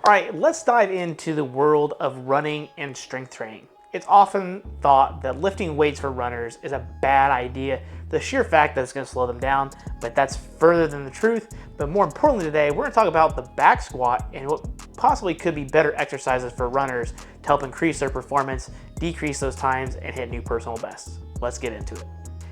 All right, let's dive into the world of running and strength training. It's often thought that lifting weights for runners is a bad idea, the sheer fact that it's going to slow them down, but that's further than the truth. But more importantly today, we're going to talk about the back squat and what possibly could be better exercises for runners to help increase their performance, decrease those times, and hit new personal bests. Let's get into it.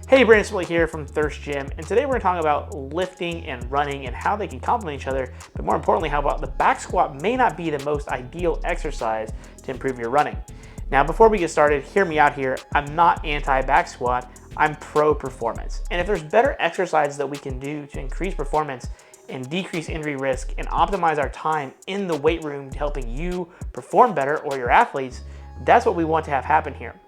Hey, Brandon Smitley here from Thirst Gym, and today we're going to talk about lifting and running and how they can complement each other, but more importantly, how about the back squat may not be the most ideal exercise to improve your running. Now, before we get started, hear me out here. I'm not anti-back squat, I'm pro-performance. And if there's better exercises that we can do to increase performance and decrease injury risk and optimize our time in the weight room to helping you perform better or your athletes, that's what we want to have happen here.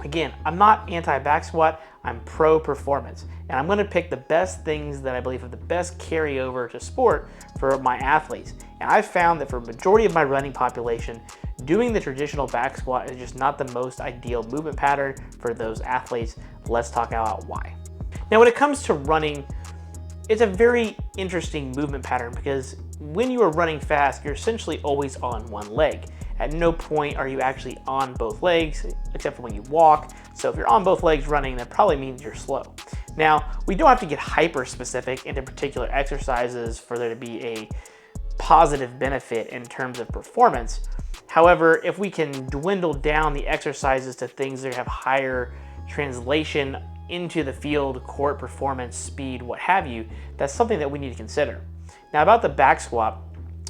Again, I'm not anti-back squat, I'm pro-performance. And I'm gonna pick the best things that I believe have the best carryover to sport for my athletes. And I've found that for a majority of my running population, doing the traditional back squat is just not the most ideal movement pattern for those athletes. Let's talk about why. Now, when it comes to running, it's a very interesting movement pattern because when you are running fast, you're essentially always on one leg. At no point are you actually on both legs, except for when you walk. So if you're on both legs running, that probably means you're slow. Now, we don't have to get hyper specific into particular exercises for there to be a positive benefit in terms of performance. However, if we can dwindle down the exercises to things that have higher translation into the field, court performance, speed, what have you, that's something that we need to consider. Now, about the back squat,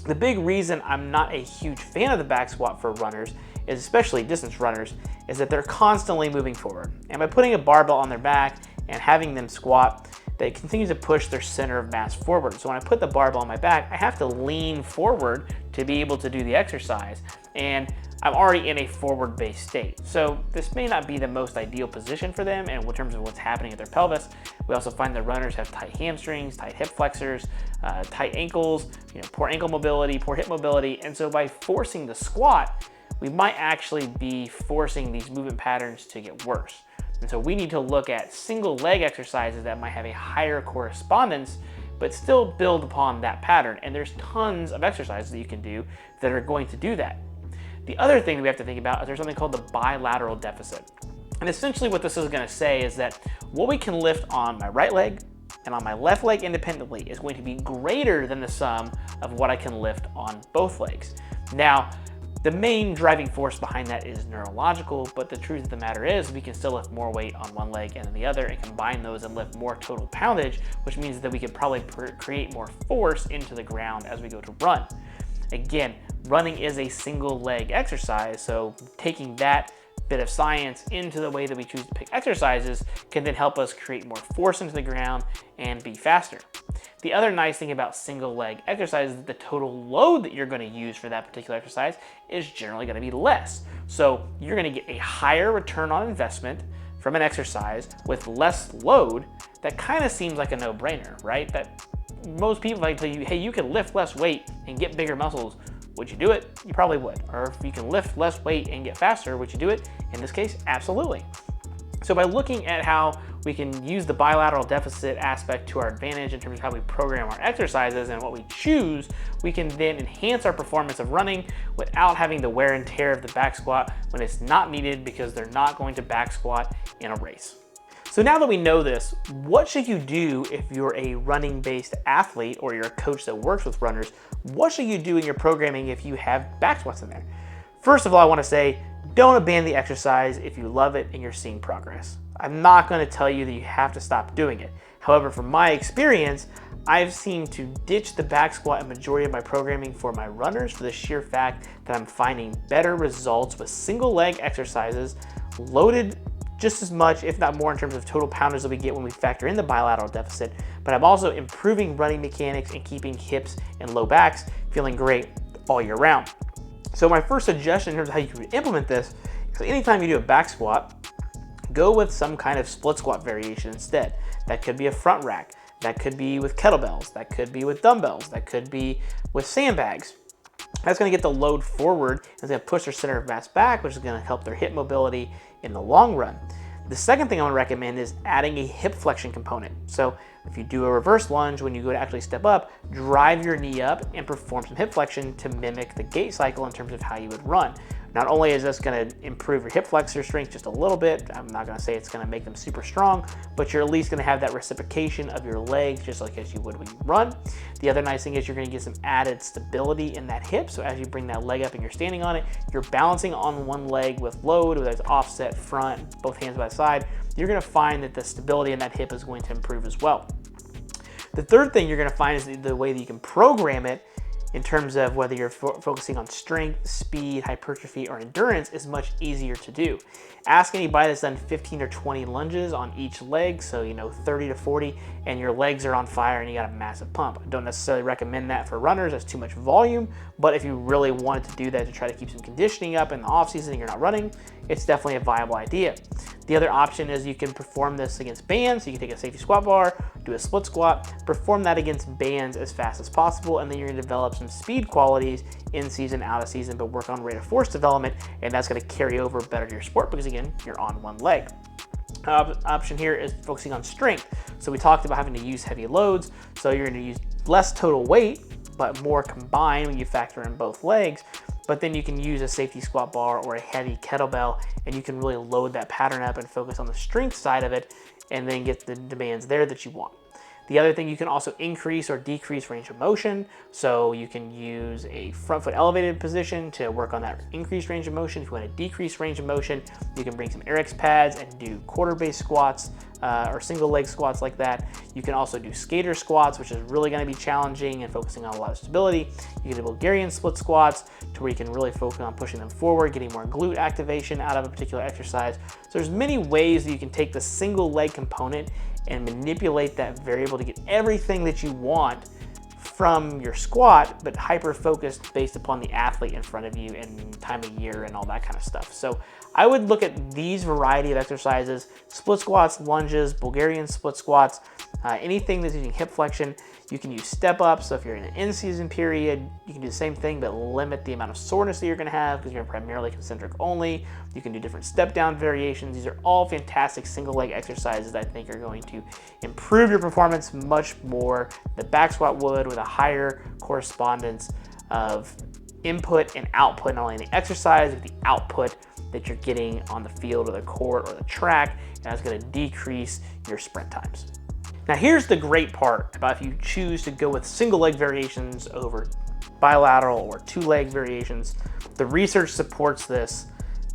the big reason I'm not a huge fan of the back squat for runners, is especially distance runners, is that they're constantly moving forward. And by putting a barbell on their back and having them squat, they continue to push their center of mass forward. So when I put the barbell on my back, I have to lean forward to be able to do the exercise. And I'm already in a forward-based state. So this may not be the most ideal position for them in terms of what's happening at their pelvis. We also find that runners have tight hamstrings, tight hip flexors, tight ankles, poor ankle mobility, poor hip mobility. And so by forcing the squat, we might actually be forcing these movement patterns to get worse. And so we need to look at single leg exercises that might have a higher correspondence, but still build upon that pattern. And there's tons of exercises that you can do that are going to do that. The other thing that we have to think about is there's something called the bilateral deficit. And essentially what this is gonna say is that what we can lift on my right leg and on my left leg independently is going to be greater than the sum of what I can lift on both legs. Now, the main driving force behind that is neurological, but the truth of the matter is we can still lift more weight on one leg and then the other and combine those and lift more total poundage, which means that we could probably create more force into the ground as we go to run. Again, running is a single leg exercise, so taking that bit of science into the way that we choose to pick exercises can then help us create more force into the ground and be faster. The other nice thing about single leg exercise is that the total load that you're going to use for that particular exercise is generally going to be less. So you're going to get a higher return on investment from an exercise with less load. That kind of seems like a no-brainer, right? That most people like tell you, hey, you can lift less weight and get bigger muscles. Would you do it? You probably would. Or if you can lift less weight and get faster, would you do it? In this case, absolutely. So by looking at how we can use the bilateral deficit aspect to our advantage in terms of how we program our exercises and what we choose, we can then enhance our performance of running without having the wear and tear of the back squat when it's not needed because they're not going to back squat in a race. So now that we know this, what should you do if you're a running-based athlete or you're a coach that works with runners? What should you do in your programming if you have back squats in there? First of all, I want to say, don't abandon the exercise if you love it and you're seeing progress. I'm not going to tell you that you have to stop doing it. However, from my experience, I've seen to ditch the back squat in majority of my programming for my runners for the sheer fact that I'm finding better results with single leg exercises loaded just as much, if not more, in terms of total poundage that we get when we factor in the bilateral deficit, but I'm also improving running mechanics and keeping hips and low backs feeling great all year round. So my first suggestion in terms of how you can implement this is anytime you do a back squat, go with some kind of split squat variation instead. That could be a front rack, that could be with kettlebells, that could be with dumbbells, that could be with sandbags. That's going to get the load forward. It's going to push their center of mass back, which is going to help their hip mobility in the long run. The second thing I want to recommend is adding a hip flexion component. So if you do a reverse lunge, when you go to actually step up, drive your knee up and perform some hip flexion to mimic the gait cycle in terms of how you would run. Not only is this going to improve your hip flexor strength just a little bit, I'm not going to say it's going to make them super strong, but you're at least going to have that reciprocation of your legs just like as you would when you run. The other nice thing is you're going to get some added stability in that hip. So as you bring that leg up and you're standing on it, you're balancing on one leg with load, whether it's offset, front, both hands by side. You're going to find that the stability in that hip is going to improve as well. The third thing you're going to find is the way that you can program it in terms of whether you're focusing on strength, speed, hypertrophy, or endurance is much easier to do. Ask anybody that's done 15 or 20 lunges on each leg, so 30 to 40, and your legs are on fire and you got a massive pump. I don't necessarily recommend that for runners, that's too much volume, but if you really wanted to do that to try to keep some conditioning up in the off season and you're not running, it's definitely a viable idea. The other option is you can perform this against bands. So you can take a safety squat bar, do a split squat, perform that against bands as fast as possible, and then you're gonna develop some speed qualities in season, out of season, but work on rate of force development, and that's gonna carry over better to your sport because again, you're on one leg. Option here is focusing on strength. So we talked about having to use heavy loads, so you're gonna use less total weight, but more combined when you factor in both legs. But then you can use a safety squat bar or a heavy kettlebell, and you can really load that pattern up and focus on the strength side of it, and then get the demands there that you want. The other thing, you can also increase or decrease range of motion. So you can use a front foot elevated position to work on that increased range of motion. If you want to decrease range of motion, you can bring some RX pads and do quarter base squats or single leg squats like that. You can also do skater squats, which is really going to be challenging and focusing on a lot of stability. You can do Bulgarian split squats to where you can really focus on pushing them forward, getting more glute activation out of a particular exercise. So there's many ways that you can take the single leg component and manipulate that variable to get everything that you want from your squat, but hyper focused based upon the athlete in front of you and time of year and all that kind of stuff. So I would look at these variety of exercises: split squats, lunges, Bulgarian split squats, anything that's using hip flexion. You can use step ups. So if you're in an in-season period, you can do the same thing, but limit the amount of soreness that you're going to have because you're primarily concentric only. You can do different step down variations. These are all fantastic single leg exercises that I think are going to improve your performance much more than the back squat would, with a higher correspondence of input and output, not only in the exercise, but the output that you're getting on the field or the court or the track, and that's going to decrease your sprint times. Now here's the great part about if you choose to go with single leg variations over bilateral or two leg variations. The research supports this,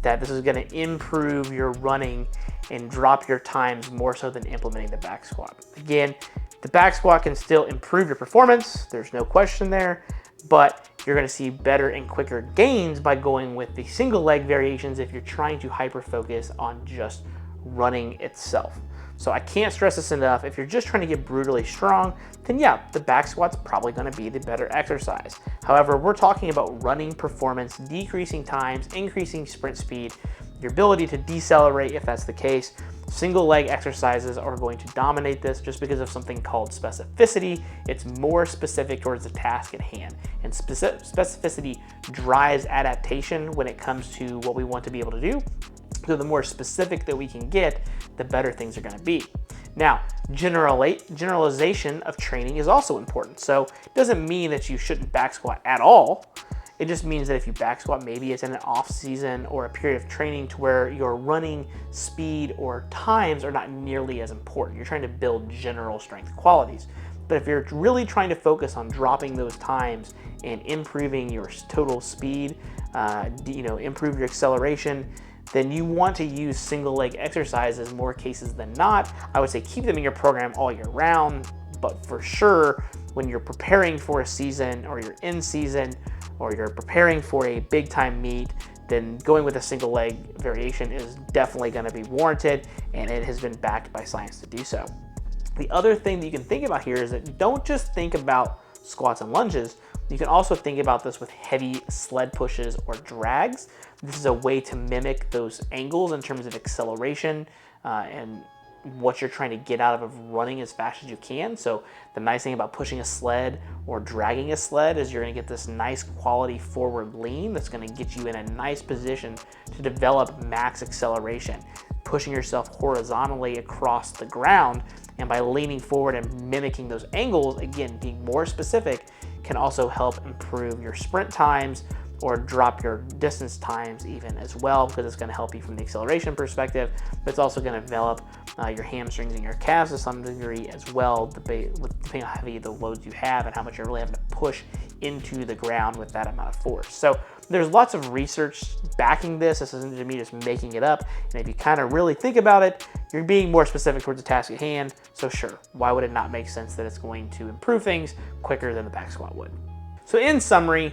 that this is going to improve your running and drop your times more so than implementing the back squat. Again, the back squat can still improve your performance, there's no question there, but you're going to see better and quicker gains by going with the single leg variations if you're trying to hyper focus on just running itself. So I can't stress this enough. If you're just trying to get brutally strong, then yeah, the back squat's probably going to be the better exercise. However, we're talking about running performance, decreasing times, increasing sprint speed, your ability to decelerate if that's the case. Single leg exercises are going to dominate this just because of something called specificity. It's more specific towards the task at hand, and specificity drives adaptation when it comes to what we want to be able to do. So the more specific that we can get, the better things are going to be. Now, generalization of training is also important. So it doesn't mean that you shouldn't back squat at all. It just means that if you back squat, maybe it's in an off season or a period of training to where your running speed or times are not nearly as important. You're trying to build general strength qualities. But if you're really trying to focus on dropping those times and improving your total speed, improve your acceleration, then you want to use single leg exercises more cases than not. I would say keep them in your program all year round, but for sure, when you're preparing for a season or you're in season or you're preparing for a big time meet, then going with a single leg variation is definitely going to be warranted, and it has been backed by science to do so. The other thing that you can think about here is that don't just think about squats and lunges. You can also think about this with heavy sled pushes or drags. This is a way to mimic those angles in terms of acceleration and what you're trying to get out of running as fast as you can. So the nice thing about pushing a sled or dragging a sled is you're going to get this nice quality forward lean that's going to get you in a nice position to develop max acceleration, pushing yourself horizontally across the ground. And by leaning forward and mimicking those angles, again, being more specific, can also help improve your sprint times or drop your distance times even as well, because it's going to help you from the acceleration perspective, but it's also going to develop your hamstrings and your calves to some degree as well, depending on how heavy the loads you have and how much you're really having to push into the ground with that amount of force. So there's lots of research backing this. This isn't me just making it up. And if you kind of really think about it, you're being more specific towards the task at hand. So sure, why would it not make sense that it's going to improve things quicker than the back squat would? So in summary,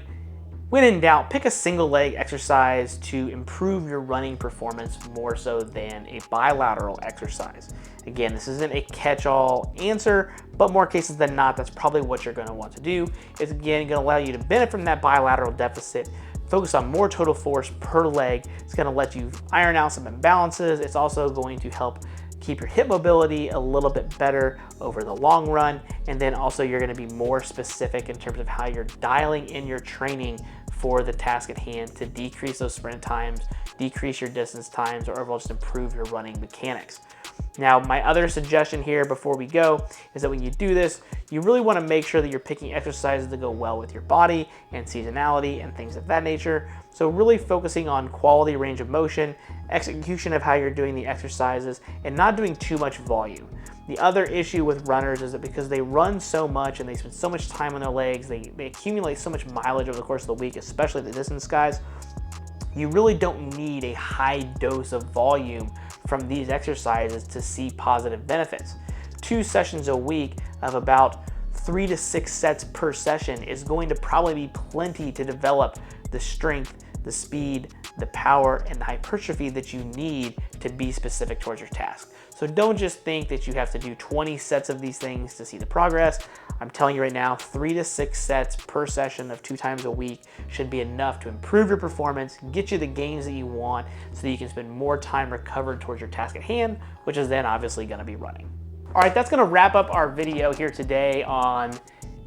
when in doubt, pick a single leg exercise to improve your running performance more so than a bilateral exercise. Again, this isn't a catch-all answer, but more cases than not, that's probably what you're going to want to do. It's again going to allow you to benefit from that bilateral deficit, focus on more total force per leg. It's going to let you iron out some imbalances. It's also going to help keep your hip mobility a little bit better over the long run. And then also you're going to be more specific in terms of how you're dialing in your training for the task at hand to decrease those sprint times, decrease your distance times, or overall just improve your running mechanics. Now, my other suggestion here before we go is that when you do this, you really want to make sure that you're picking exercises that go well with your body and seasonality and things of that nature. So really focusing on quality, range of motion, execution of how you're doing the exercises, and not doing too much volume. The other issue with runners is that because they run so much and they spend so much time on their legs, they accumulate so much mileage over the course of the week, especially the distance guys, you really don't need a high dose of volume from these exercises to see positive benefits. 2 sessions a week of about 3 to 6 sets per session is going to probably be plenty to develop the strength, the speed, the power, and the hypertrophy that you need to be specific towards your task. So don't just think that you have to do 20 sets of these things to see the progress. I'm telling you right now, 3 to 6 sets per session of 2 times a week should be enough to improve your performance, get you the gains that you want so that you can spend more time recovered towards your task at hand, which is then obviously going to be running. All right, that's going to wrap up our video here today on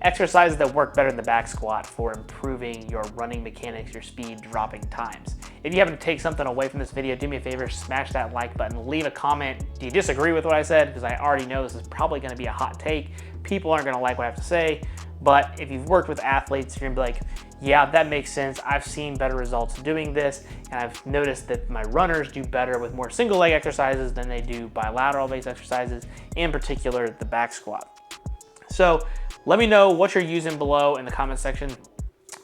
exercises that work better than the back squat for improving your running mechanics, your speed, dropping times. If you happen to take something away from this video, do me a favor, smash that like button, leave a comment. Do you disagree with what I said? Because I already know this is probably going to be a hot take. People aren't going to like what I have to say, but if you've worked with athletes, you're going to be like, yeah, that makes sense. I've seen better results doing this, and I've noticed that my runners do better with more single leg exercises than they do bilateral based exercises, in particular the back squat. So let me know what you're using below in the comment section.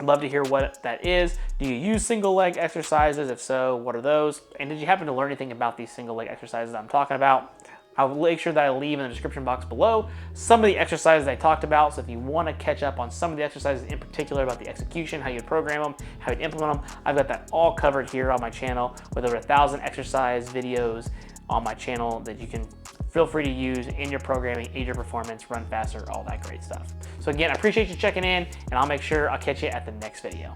I'd love to hear what that is. Do you use single leg exercises? If so, what are those? And did you happen to learn anything about these single leg exercises I'm talking about? I'll make sure that I leave in the description box below some of the exercises I talked about. So if you want to catch up on some of the exercises in particular about the execution, how you program them, how you implement them, I've got that all covered here on my channel with over 1,000 exercise videos on my channel that you can feel free to use in your programming, aid your performance, run faster, all that great stuff. So again, I appreciate you checking in, and I'll make sure I'll catch you at the next video.